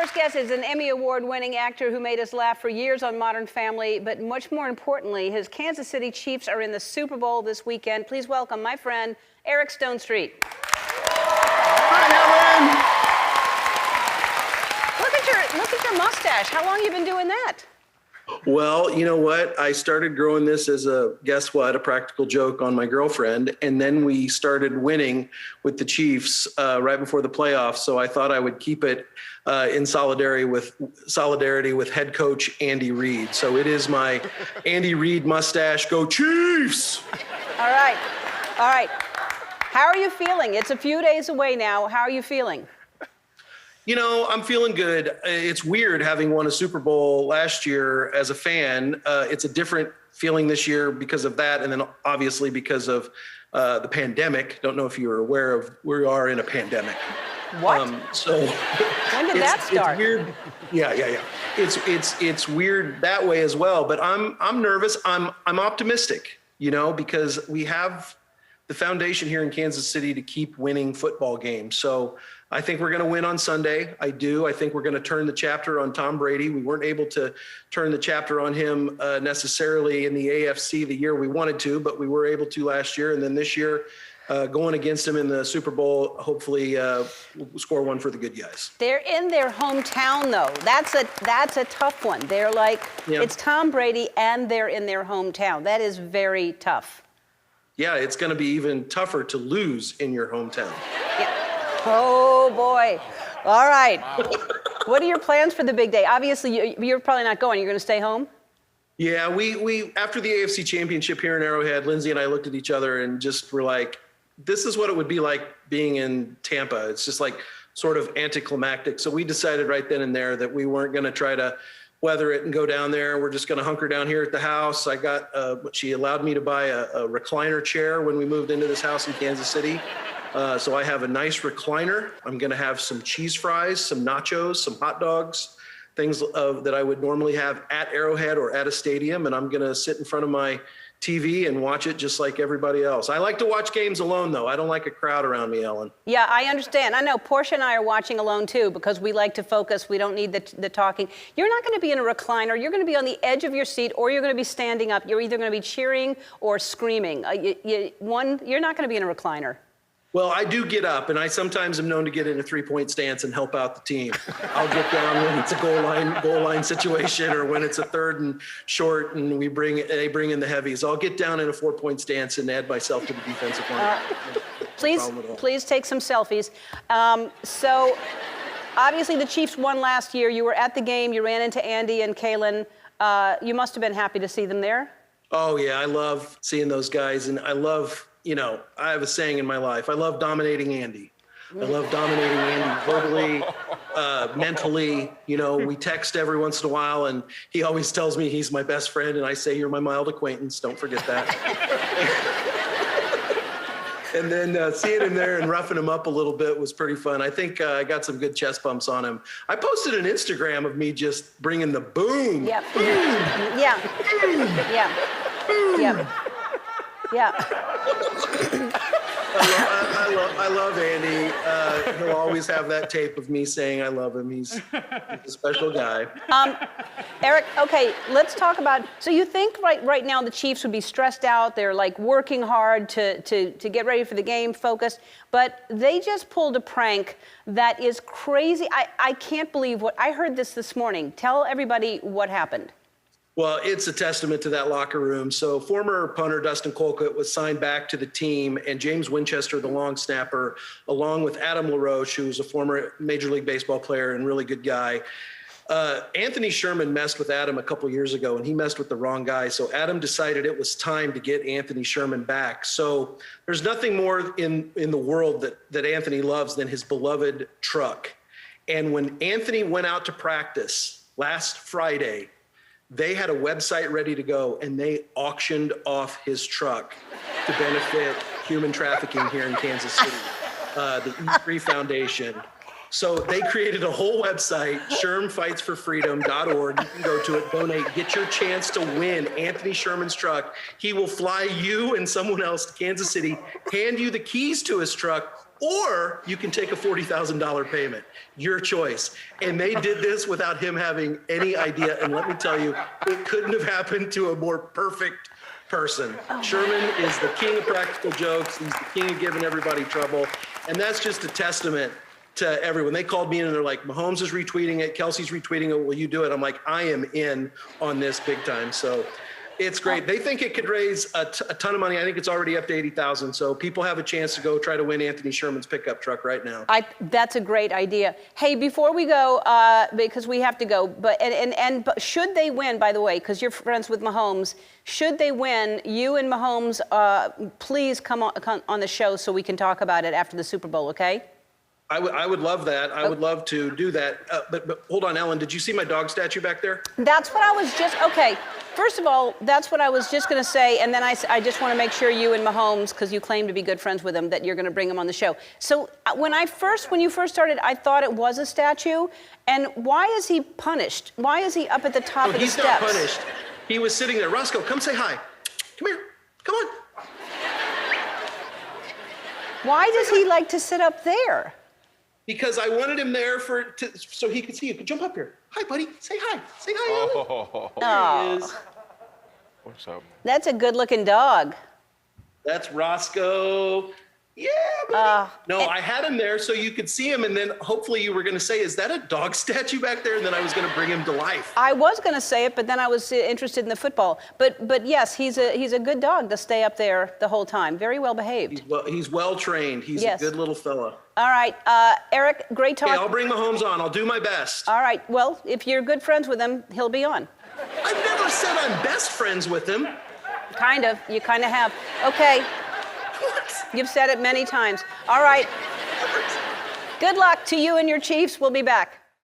first guest is an Emmy Award-winning actor who made us laugh for years on Modern Family, but much more importantly, his Kansas City Chiefs are in the Super Bowl this weekend. Please welcome my friend, Eric Stonestreet. Hi, Ellen. Look at your mustache. How long have you been doing that? Well, you know what? I started growing this as a practical joke on my girlfriend. And then we started winning with the Chiefs right before the playoffs. So I thought I would keep it in solidarity with head coach Andy Reid. So it is my Andy Reid mustache. Go Chiefs! All right. How are you feeling? It's a few days away now. How are you feeling? You know, I'm feeling good. It's weird having won a Super Bowl last year as a fan. It's a different feeling this year because of that. And then obviously because of the pandemic. Don't know if you were aware of, we are in a pandemic. What? When did that start? It's weird. Yeah. It's weird that way as well. But I'm nervous. I'm optimistic, you know, because we have the foundation here in Kansas City to keep winning football games. So I think we're going to win on Sunday. I think we're going to turn the chapter on Tom Brady. We weren't able to turn the chapter on him necessarily in the AFC the year we wanted to, but we were able to last year. And then this year, going against him in the Super Bowl, hopefully we'll score one for the good guys. They're in their hometown, though. That's a tough one. They're like, It's Tom Brady, and they're in their hometown. That is very tough. Yeah, it's going to be even tougher to lose in your hometown. Yeah. Oh, boy. All right. What are your plans for the big day? Obviously, you're probably not going. You're going to stay home? Yeah, we after the AFC Championship here in Arrowhead, Lindsay and I looked at each other and just were like, this is what it would be like being in Tampa. It's just like sort of anticlimactic. So we decided right then and there that we weren't going to try to weather it and go down there. We're just going to hunker down here at the house. I got, she allowed me to buy a recliner chair when we moved into this house in Kansas City. So I have a nice recliner. I'm going to have some cheese fries, some nachos, some hot dogs, things that I would normally have at Arrowhead or at a stadium. And I'm going to sit in front of my TV and watch it just like everybody else. I like to watch games alone, though. I don't like a crowd around me, Ellen. Yeah, I understand. I know Portia and I are watching alone, too, because we like to focus. We don't need the talking. You're not going to be in a recliner. You're going to be on the edge of your seat, or you're going to be standing up. You're either going to be cheering or screaming. You're not going to be in a recliner. Well, I do get up, and I sometimes am known to get in a three-point stance and help out the team. I'll get down when it's a goal line situation, or when it's a third and short, and they bring in the heavies. I'll get down in a 4-point stance and add myself to the defensive line. Please take some selfies. So, obviously, the Chiefs won last year. You were at the game. You ran into Andy and Kalen. You must have been happy to see them there. Oh yeah, I love seeing those guys, and I love. You know, I have a saying in my life. I love dominating Andy. I love dominating Andy verbally, mentally. You know, we text every once in a while, and he always tells me he's my best friend, and I say, you're my mild acquaintance. Don't forget that. And then seeing him there and roughing him up a little bit was pretty fun. I think I got some good chest bumps on him. I posted an Instagram of me just bringing the boom. Yeah. Yeah. Yeah. Yeah. Yeah. I love Andy. He'll always have that tape of me saying I love him. He's a special guy. Eric, okay, let's talk about, so you think right now the Chiefs would be stressed out. They're like working hard to get ready for the game, focused, but they just pulled a prank that is crazy. I can't believe I heard this morning. Tell everybody what happened. Well, it's a testament to that locker room. So former punter Dustin Colquitt was signed back to the team, and James Winchester, the long snapper, along with Adam LaRoche, who's a former Major League Baseball player and really good guy. Anthony Sherman messed with Adam a couple years ago, and he messed with the wrong guy. So Adam decided it was time to get Anthony Sherman back. So there's nothing more in the world that Anthony loves than his beloved truck. And when Anthony went out to practice last Friday, they had a website ready to go, and they auctioned off his truck to benefit human trafficking here in Kansas City, the E3 Foundation. So they created a whole website, ShermFightsForFreedom.org. You can go to it, donate, get your chance to win Anthony Sherman's truck. He will fly you and someone else to Kansas City, hand you the keys to his truck, or you can take a $40,000 payment. Your choice. And they did this without him having any idea. And let me tell you, it couldn't have happened to a more perfect person. Sherman is the king of practical jokes. He's the king of giving everybody trouble. And that's just a testament to everyone. They called me in and they're like, Mahomes is retweeting it, Kelsey's retweeting it, will you do it? I'm like, I am in on this big time. So it's great. They think it could raise a ton of money. I think it's already up to 80,000. So people have a chance to go try to win Anthony Sherman's pickup truck right now. That's a great idea. Hey, before we go, because we have to go, but should they win, by the way, because you're friends with Mahomes, should they win, you and Mahomes, please come on the show so we can talk about it after the Super Bowl, okay? I would love that. I would love to do that. But hold on, Ellen, did you see my dog statue back there? That's what I was okay. First of all, that's what I was just going to say. And then I just want to make sure you and Mahomes, because you claim to be good friends with him, that you're going to bring him on the show. So when you first started, I thought it was a statue. And why is he punished? Why is he up at the top of the steps? He's not punished. He was sitting there. Roscoe, come say hi. Come here. Come on. Why does he like to sit up there? Because I wanted him there so he could see you. Jump up here. Hi, buddy. Say hi. Say hi, Ellen. There he is. What's up? That's a good-looking dog. That's Roscoe. Yeah, buddy. No, I had him there so you could see him, and then hopefully you were going to say, is that a dog statue back there? And then I was going to bring him to life. I was going to say it, but then I was interested in the football. But yes, he's a good dog to stay up there the whole time. Very well behaved. He's well trained. He's a good little fella. All right, Eric, great talk. Hey, I'll bring Mahomes on. I'll do my best. All right, well, if you're good friends with him, he'll be on. I've never said I'm best friends with him. Kind of. You kind of have. Okay. What? You've said it many times. All right. Good luck to you and your Chiefs. We'll be back.